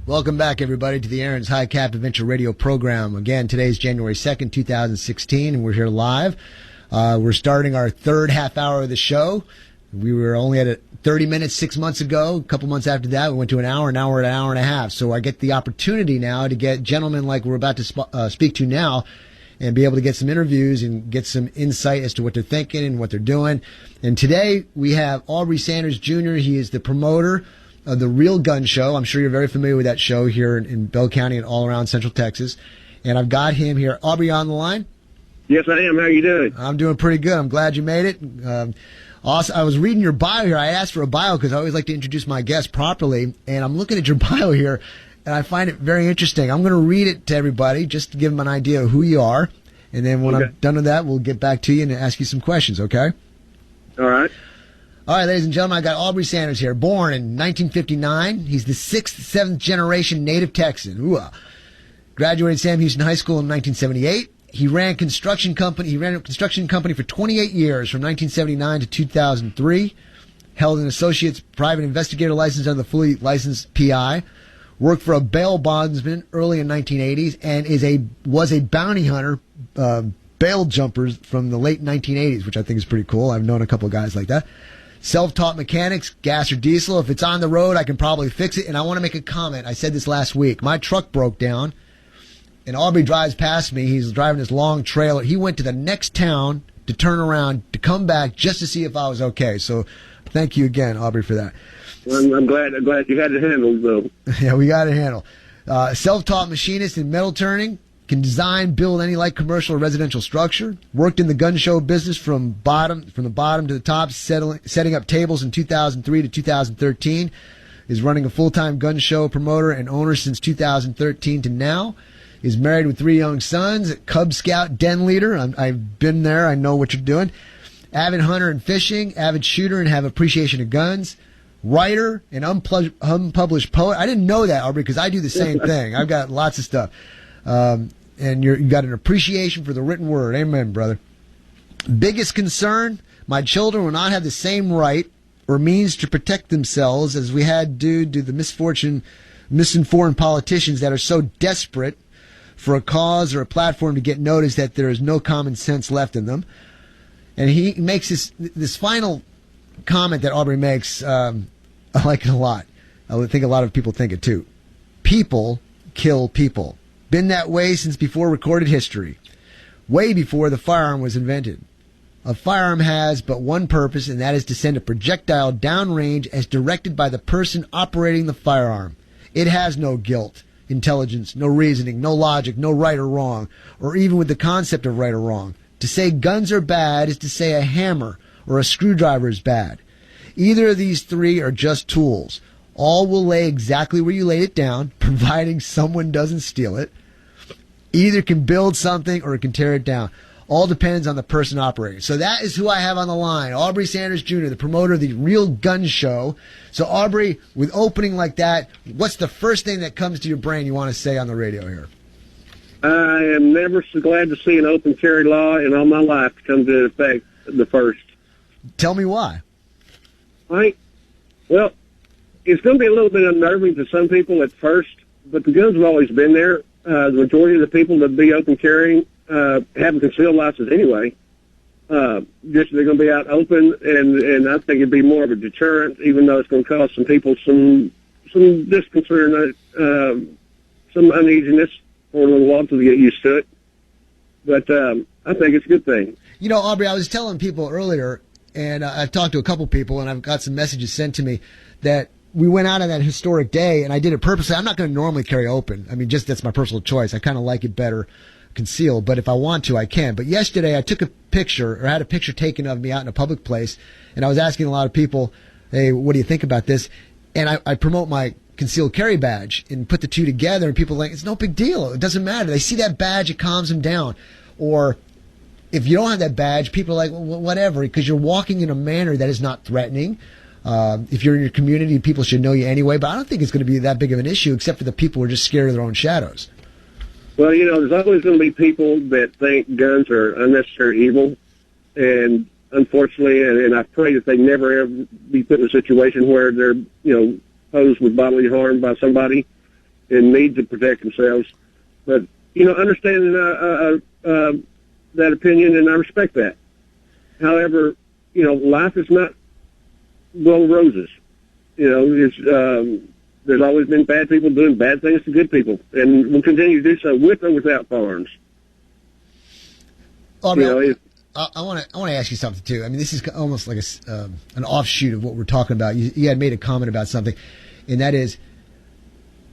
Welcome back, everybody, to the Aaron's High Cap Adventure Radio program. Again, today's January 2nd, 2016, and we're here live. We're starting our third half hour of the show. We were only at 30 minutes 6 months ago. A couple months after that, we went to an hour. Now we're at an hour and a half. So I get the opportunity now to get gentlemen like we're about to speak to now and be able to get some interviews and get some insight as to what they're thinking and what they're doing. And today we have Aubrey Sanders, Jr. He is the promoter of the Real Gun Show. I'm sure you're very familiar with that show here in Bell County and all around Central Texas. And I've got him here. Aubrey, on the line? Yes, I am. How are you doing? I'm doing pretty good. I'm glad you made it. Also, I was reading your bio here. I asked for a bio because I always like to introduce my guests properly. And I'm looking at your bio here, and I find it very interesting. I'm going to read it to everybody just to give them an idea of who you are. And then when I'm done with that, we'll get back to you and ask you some questions, okay? All right. All right, ladies and gentlemen, I got Aubrey Sanders here. Born in 1959. He's the sixth, seventh generation native Texan. Ooh. Graduated Sam Houston High School in 1978. He ran a construction company for 28 years from 1979 to 2003. Held an associate's private investigator license under the fully licensed PI. Worked for a bail bondsman early in 1980s and was a bounty hunter, bail jumpers from the late 1980s, which I think is pretty cool. I've known a couple of guys like that. Self-taught mechanics, gas or diesel. If it's on the road, I can probably fix it. And I want to make a comment. I said this last week. My truck broke down, and Aubrey drives past me. He's driving this long trailer. He went to the next town to turn around, to come back just to see if I was okay. So thank you again, Aubrey, for that. Well, I'm glad you had it handled, though. Yeah, we got it handled. Self-taught machinist in metal turning. Can design, build any light commercial or residential structure. Worked in the gun show business from the bottom to the top, setting up tables in 2003 to 2013. Is running a full-time gun show promoter and owner since 2013 to now. Is married with 3 young sons. Cub Scout den leader. I've been there. I know what you're doing. Avid hunter and fishing. Avid shooter and have appreciation of guns. Writer and unpublished poet. I didn't know that, Aubrey, because I do the same thing. I've got lots of stuff. And you've got an appreciation for the written word. Amen, brother. Biggest concern, my children will not have the same right or means to protect themselves as we had due to the misinformed politicians that are so desperate for a cause or a platform to get noticed that there is no common sense left in them. And he makes this final comment that Aubrey makes. I like it a lot. I think a lot of people think it too. People kill people. Been that way since before recorded history, way before the firearm was invented. A firearm has but one purpose, and that is to send a projectile downrange as directed by the person operating the firearm. It has no guilt, intelligence, no reasoning, no logic, no right or wrong, or even with the concept of right or wrong. To say guns are bad is to say a hammer or a screwdriver is bad. Either of these three are just tools. All will lay exactly where you laid it down, providing someone doesn't steal it. Either can build something or it can tear it down. All depends on the person operating. So that is who I have on the line, Aubrey Sanders, Jr., the promoter of the Real Gun Show. So, Aubrey, with opening like that, what's the first thing that comes to your brain you want to say on the radio here? I am never so glad to see an open carry law in all my life come to effect the first. Tell me why. Right? Well, it's going to be a little bit unnerving to some people at first, but the guns have always been there. The majority of the people that be open carrying have a concealed license anyway. Just they're going to be out open, and I think it'd be more of a deterrent, even though it's going to cause some people some disconcern, some uneasiness for a little while until they get used to it. But I think it's a good thing. You know, Aubrey, I was telling people earlier, and I've talked to a couple people, and I've got some messages sent to me that we went out on that historic day, and I did it purposely. I'm not going to normally carry open. I mean, just that's my personal choice. I kind of like it better concealed, but if I want to, I can. But yesterday, I took a picture, or had a picture taken of me out in a public place, and I was asking a lot of people, hey, what do you think about this? And I promote my concealed carry badge and put the two together, and people are like, it's no big deal. It doesn't matter. They see that badge, it calms them down. Or if you don't have that badge, people are like, well, whatever, because you're walking in a manner that is not threatening. If you're in your community, people should know you anyway, but I don't think it's going to be that big of an issue except for the people who are just scared of their own shadows. Well, you know, there's always going to be people that think guns are unnecessary evil, and unfortunately, and I pray that they never ever be put in a situation where they're, posed with bodily harm by somebody. and need to protect themselves. But, understanding that opinion, and I respect that. However, life is not well roses. There's always been bad people doing bad things to good people, and will continue to do so with or without firearms. Aubrey, I want to ask you something too. I mean, this is almost like an offshoot of what we're talking about. You had made a comment about something, and that is,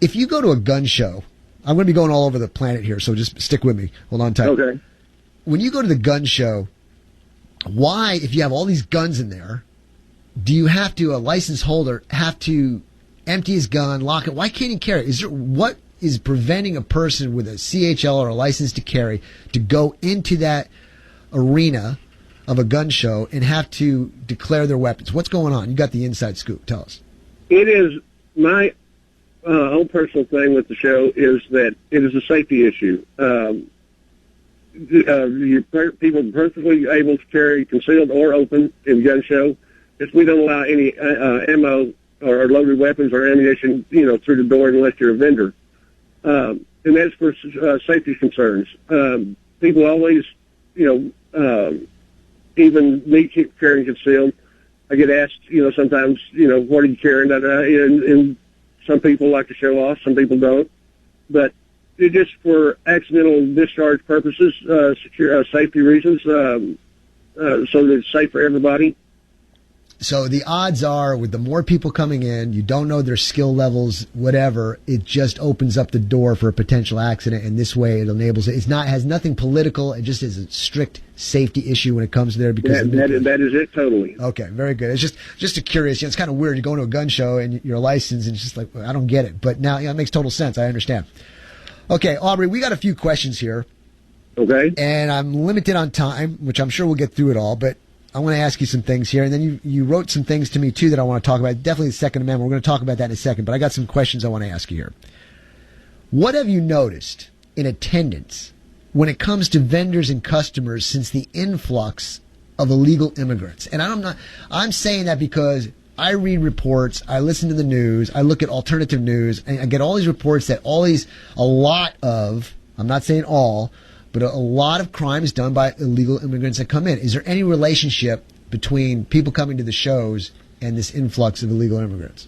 if you go to a gun show, I'm going to be going all over the planet here, so just stick with me. Hold on tight. Okay. When you go to the gun show, why, if you have all these guns in there, do you have to, a license holder, have to empty his gun, lock it? Why can't he carry it? What is preventing a person with a CHL or a license to carry to go into that arena of a gun show and have to declare their weapons? What's going on? You got the inside scoop. Tell us. It is my own personal thing with the show is that it is a safety issue. People are perfectly able to carry concealed or open in the gun show. We don't allow any ammo or loaded weapons or ammunition, through the door unless you're a vendor. And that's for safety concerns. People always, even me carrying concealed. I get asked, sometimes, what are you carrying? And some people like to show off, some people don't. But it's just for accidental discharge purposes, safety reasons, so that it's safe for everybody. So the odds are, with the more people coming in, you don't know their skill levels, whatever, it just opens up the door for a potential accident, and this way it enables it. It has nothing political. It just is a strict safety issue when it comes there. Because that is it, totally. Okay, very good. It's just a curious. It's kind of weird. You go to a gun show and you're licensed, and it's just like, I don't get it. But now it makes total sense. I understand. Okay, Aubrey, we got a few questions here. Okay. And I'm limited on time, which I'm sure we'll get through it all, but I want to ask you some things here, and then you wrote some things to me, too, that I want to talk about. Definitely the Second Amendment. We're going to talk about that in a second, but I got some questions I want to ask you here. What have you noticed in attendance when it comes to vendors and customers since the influx of illegal immigrants? And I'm saying that because I read reports, I listen to the news, I look at alternative news, and I get all these reports that a lot of, I'm not saying all, but a lot of crime is done by illegal immigrants that come in. Is there any relationship between people coming to the shows and this influx of illegal immigrants?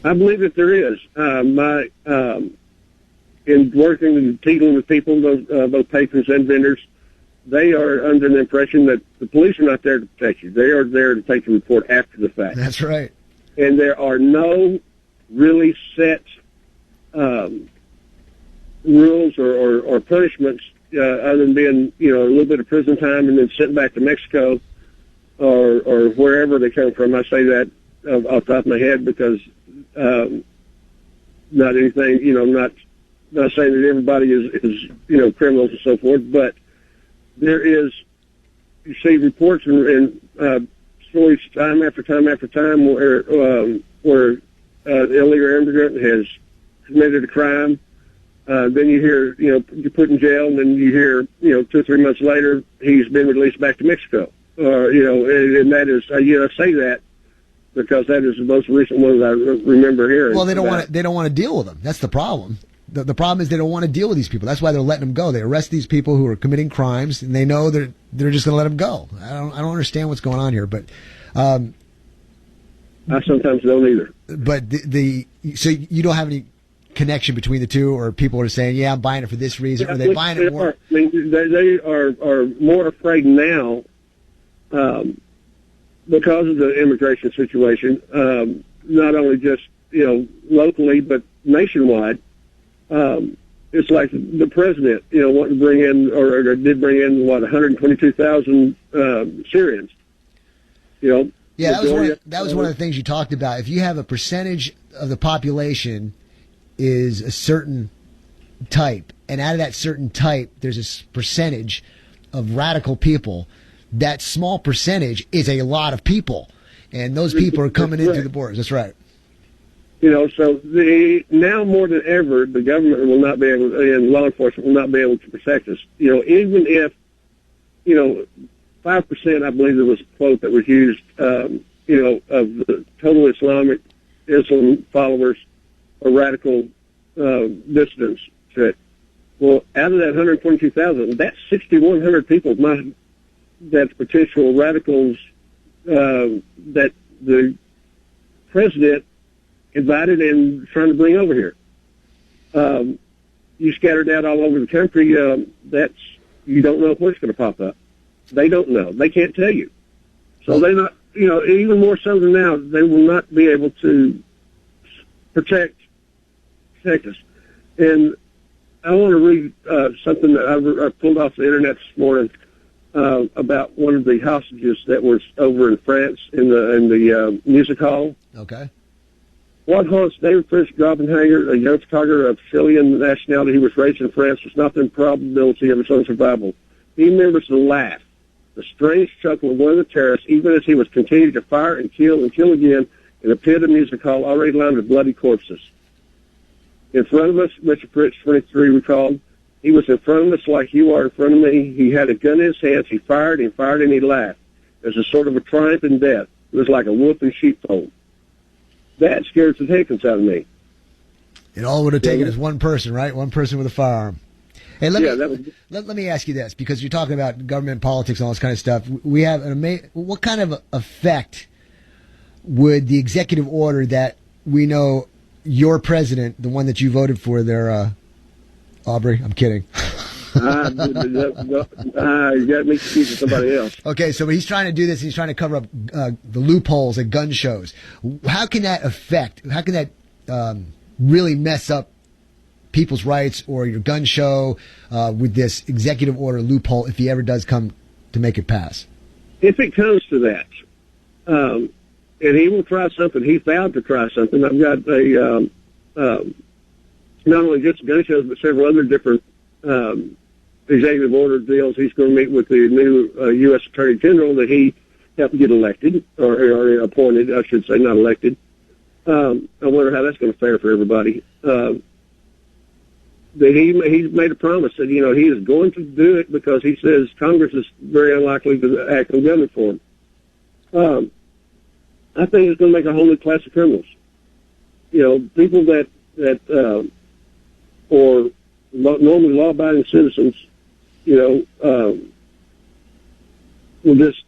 I believe that there is. In working and dealing with people, both patrons and vendors, they are under the impression that the police are not there to protect you. They are there to take the report after the fact. That's right. And there are no really set rules or punishments other than being, a little bit of prison time and then sent back to Mexico or wherever they come from. I say that off the top of my head because not anything, not saying that everybody is criminals and so forth, but there is, you see reports and stories time after time after time where an illegal immigrant has committed a crime. Then you hear, you're put in jail, and then you hear, 2 or 3 months later, he's been released back to Mexico. And that is, I say that because that is the most recent one that I remember hearing. Well, they don't want to deal with them. That's the problem. The problem is they don't want to deal with these people. That's why they're letting them go. They arrest these people who are committing crimes, and they know they're just going to let them go. I don't understand what's going on here, but I sometimes don't either. But so you don't have any connection between the two, or people are saying, yeah, I'm buying it for this reason, or they're buying it more? They are more afraid now because of the immigration situation, not only just, locally, but nationwide. It's like the president, wanting to bring in, or did bring in, 122,000 Syrians. Yeah, that was one of the things you talked about. If you have a percentage of the population is a certain type, and out of that certain type, there's a percentage of radical people. That small percentage is a lot of people, and those people are coming in through the borders. That's right. So now more than ever, the government will not be able, and law enforcement will not be able to protect us. Even if, 5%, I believe there was a quote that was used, of the total Islam followers or radical dissidents said, well, out of that 122,000, that's 6,100 people that's potential radicals that the president invited and trying to bring over here. You scattered out all over the country, you don't know what's going to pop up. They don't know. They can't tell you. So they're not, even more so than now, they will not be able to protect us. And I want to read something that I pulled off the internet this morning about one of the hostages that was over in France in the music hall. Okay. What haunts David Fritz Graupenhager, a young photographer of Chilean nationality who was raised in France, was not the improbability of his own survival. He remembers the laugh, the strange chuckle of one of the terrorists, even as he was continuing to fire and kill again in a pit of music hall already lined with bloody corpses. In front of us, Mr. Fritz, 23, recalled, he was in front of us like you are in front of me. He had a gun in his hands. He fired and fired and he laughed. It was a sort of a triumph in death. It was like a wolf in sheepfold. That scares the heckins out of me. It all would have taken is one person, right? One person with a firearm. Hey, let me ask you this, because you're talking about government politics and all this kind of stuff. We have what kind of effect would the executive order that we know your president, the one that you voted for there, Aubrey? I'm kidding. You got me confused with somebody else. Okay, so he's trying to do this. He's trying to cover up the loopholes at gun shows. How can that really mess up people's rights or your gun show with this executive order loophole if he ever does come to make it pass? If it comes to that, and he will try something, he vowed to try something. I've got not only just gun shows, but several other different executive order deals. He's going to meet with the new U.S. Attorney General that he helped get elected, or appointed, I should say, not elected. I wonder how that's going to fare for everybody. That he's made a promise that, he is going to do it because he says Congress is very unlikely to act on gun reform. I think it's going to make a whole new class of criminals. People that or normally law-abiding citizens, will just,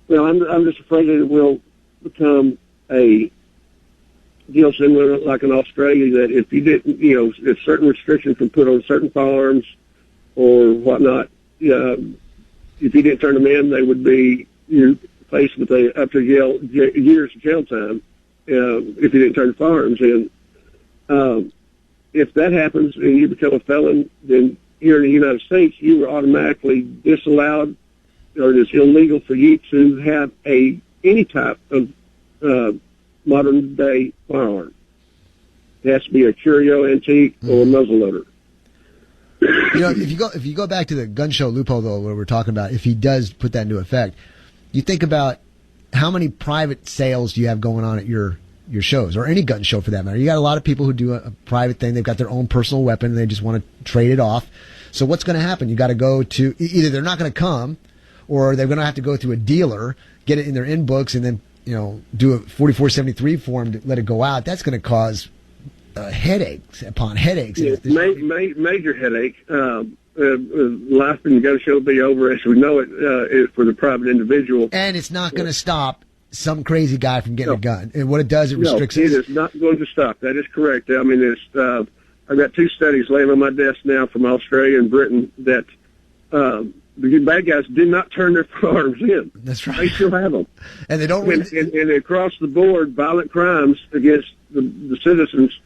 I'm just afraid that it will become a deal similar like in Australia, that if you didn't, if certain restrictions were put on certain firearms or whatnot, if you didn't turn them in, they would be faced with up to years of jail time if you didn't turn the firearms in. If that happens and you become a felon, then here in the United States, you are automatically disallowed, or it is illegal for you to have any type of modern day firearm. It has to be a curio, antique, or muzzleloader. If you go back to the gun show loophole, though, where we're talking about, if he does put that into effect, you think about how many private sales do you have going on at your shows, or any gun show for that matter. You got a lot of people who do a private thing. They've got their own personal weapon and they just want to trade it off. So what's going to happen? You got to go to, either they're not going to come, or they're going to have to go through a dealer, get it in their in-books, and then do a 4473 form to let it go out. That's going to cause headaches upon headaches. Yeah, major headache. Life in the gun show will be over as we know it for the private individual. And it's not going to stop some crazy guy from getting a gun. And what it does, it restricts it is not going to stop. That is correct. I mean, I've got two studies laying on my desk now from Australia and Britain that the bad guys did not turn their firearms in. That's right. They still have them. And they don't. And across the board, violent crimes against the citizens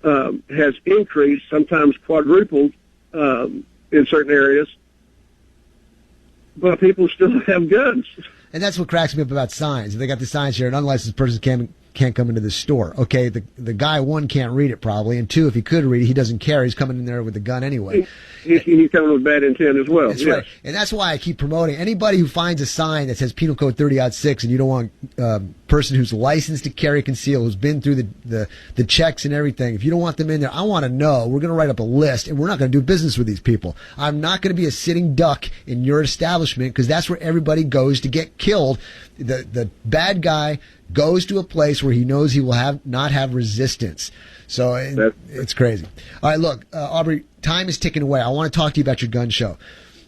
has increased, sometimes quadrupled in certain areas. But people still have guns. And that's what cracks me up about signs. They got the signs here: an unlicensed person can't come into the store. Okay, the guy, one, can't read it probably, and two, if he could read it, he doesn't care. He's coming in there with a gun anyway. He's coming with bad intent as well. That's right. And that's why I keep promoting anybody who finds a sign that says Penal Code 30-6 and you don't want a person who's licensed to carry conceal, who's been through the checks and everything. If you don't want them in there, I want to know. We're going to write up a list, and we're not going to do business with these people. I'm not going to be a sitting duck in your establishment, because that's where everybody goes to get killed. The bad guy goes to a place where he knows he will not have resistance. So it's crazy. All right, look, Aubrey, time is ticking away. I want to talk to you about your gun show.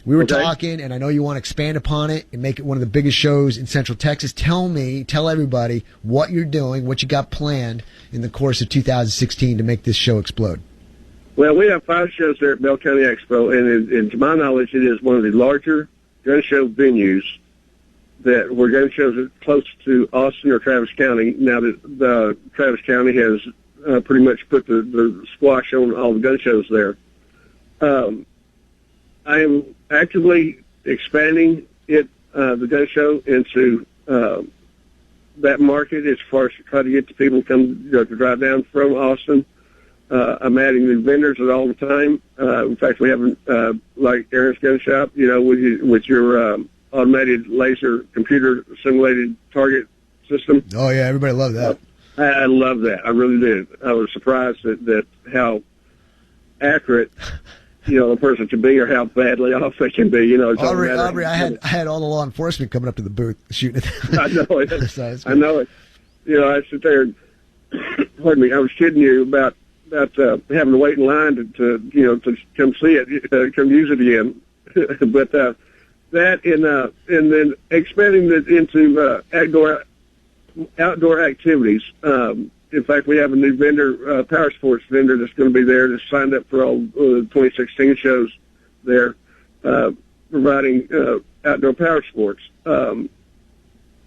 We were talking, and I know you want to expand upon it and make it one of the biggest shows in Central Texas. Tell everybody what you're doing, what you got planned in the course of 2016 to make this show explode. Well, we have 5 shows there at Bell County Expo, and to my knowledge, it is one of the larger gun show venues where gun shows are close to Austin or Travis County. Now that Travis County has pretty much put the squash on all the gun shows there. I am actively expanding the gun show into that market as far as to try to get the people to drive down from Austin. I'm adding new vendors all the time. In fact, we have like Aaron's Gun Shop, with your automated laser computer simulated target system. Oh yeah, everybody loved that. I love that. I really did. I was surprised that how accurate a person can be, or how badly off they can be. Aubrey, I had all the law enforcement coming up to the booth shooting at them. I know it. I know it. I sit there. Pardon me. I was kidding you about having to wait in line to come see it, come use it again. But that and then expanding it into outdoor activities. In fact, we have a new vendor, power sports vendor, that's going to be there, that's signed up for all the 2016 shows there, providing outdoor power sports.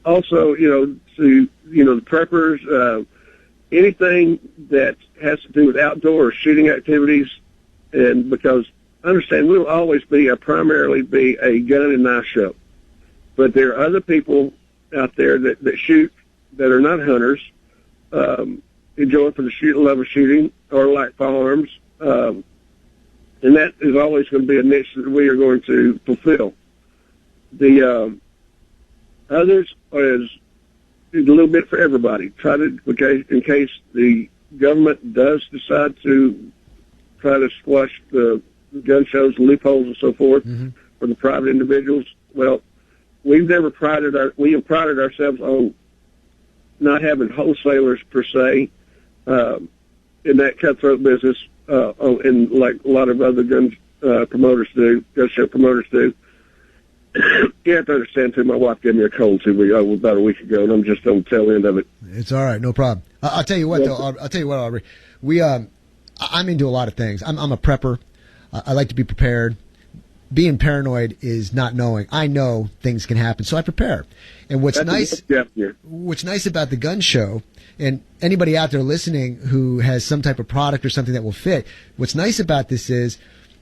Also, to the preppers, anything that has to do with outdoor shooting activities, and because understand we'll always primarily be a gun and knife show, but there are other people out there that shoot that are not hunters, enjoy for the love of shooting or like firearms, and that is always going to be a niche that we are going to fulfill. The others is a little bit for everybody. In case the government does decide to try to squash the gun shows, loopholes, and so forth for the private individuals. Well, we have prided ourselves on not having wholesalers per se in that cutthroat business, and like a lot of other gun show promoters do. You have to understand, too, my wife gave me a cold about a week ago, and I'm just on the tail end of it. It's all right, no problem. I'll tell you what, Aubrey. I'm into a lot of things. I'm a prepper. I like to be prepared. Being paranoid is not knowing. I know things can happen, so I prepare. And what's nice about the gun show, and anybody out there listening who has some type of product or something that will fit, what's nice about this is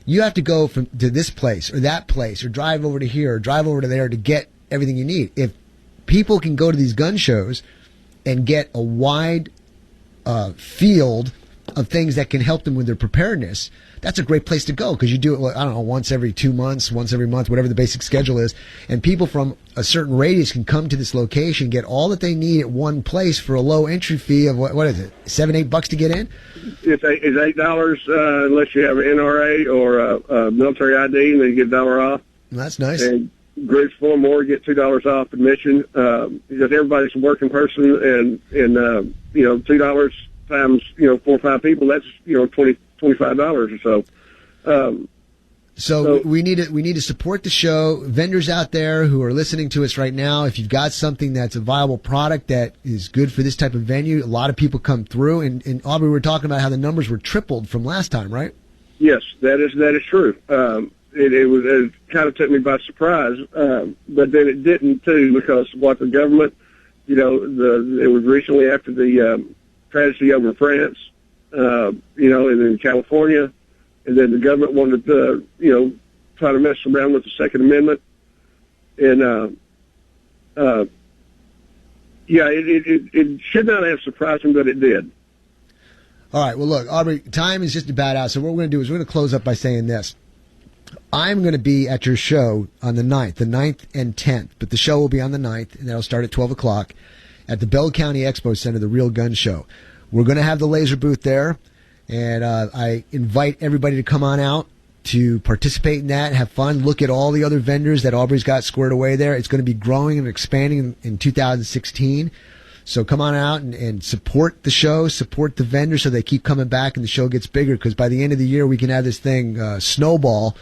you have to go to this place or that place or drive over to here or drive over to there to get everything you need. If people can go to these gun shows and get a wide field of things that can help them with their preparedness, that's a great place to go, because you do it, I don't know, once every 2 months, once every month, whatever the basic schedule is, and people from a certain radius can come to this location, get all that they need at one place for a low entry fee of what is it, $7-8 to get in? It's $8 unless you have an NRA or a military ID, and then you get $1 off. That's nice. And groups 4 or more get $2 off admission, because everybody's a working person, and $2 times 4 or 5 people, that's $25 or so. So we need to support the show. Vendors out there who are listening to us right now, if you've got something that's a viable product that is good for this type of venue, a lot of people come through. And Aubrey, we were talking about how the numbers were tripled from last time, right? Yes, that is true. It kind of took me by surprise, but then it didn't too, because what the government, it was recently after the tragedy over in France, and in California, and then the government wanted to, try to mess around with the Second Amendment, and it should not have surprised me, but it did. All right. Well, look, Aubrey, time is just about out. So what we're going to do is we're going to close up by saying this. I'm going to be at your show on the 9th and 10th, but the show will be on the 9th, and that'll start at 12 o'clock at the Bell County Expo Center, the Real Gun Show. We're going to have the laser booth there, and I invite everybody to come on out to participate in that, have fun, look at all the other vendors that Aubrey's got squared away there. It's going to be growing and expanding in 2016. So come on out and support the show, support the vendors so they keep coming back and the show gets bigger, because by the end of the year we can have this thing snowball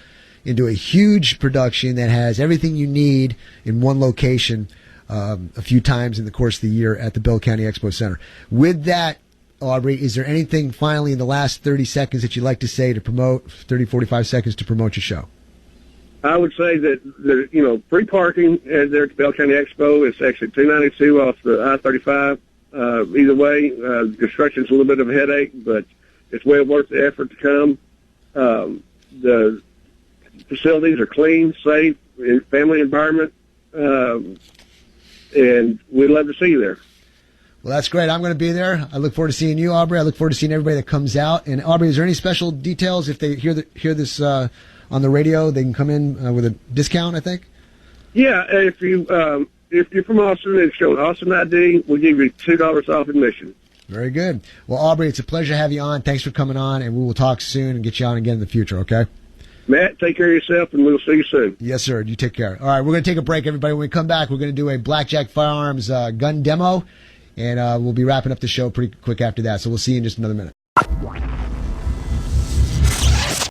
into a huge production that has everything you need in one location a few times in the course of the year at the Bell County Expo Center. With that, Aubrey, is there anything finally in the last 30 seconds that you'd like to say to promote, 30, 45 seconds to promote your show? I would say that, free parking there at the Bell County Expo. It's actually $2.92 off the I-35. Either way, construction's a little bit of a headache, but it's well worth the effort to come. The facilities are clean, safe, family environment, and we'd love to see you there. Well, that's great. I'm going to be there. I look forward to seeing you, Aubrey. I look forward to seeing everybody that comes out. And Aubrey, is there any special details if they hear this on the radio? They can come in with a discount, I think. Yeah, if you're from Austin and showing Austin ID, we'll give you $2 off admission. Very good. Well, Aubrey, it's a pleasure to have you on. Thanks for coming on, and we will talk soon and get you on again in the future. Okay. Matt, take care of yourself, and we'll see you soon. Yes, sir. You take care. All right, we're going to take a break, everybody. When we come back, we're going to do a Blackjack Firearms gun demo, and we'll be wrapping up the show pretty quick after that. So we'll see you in just another minute.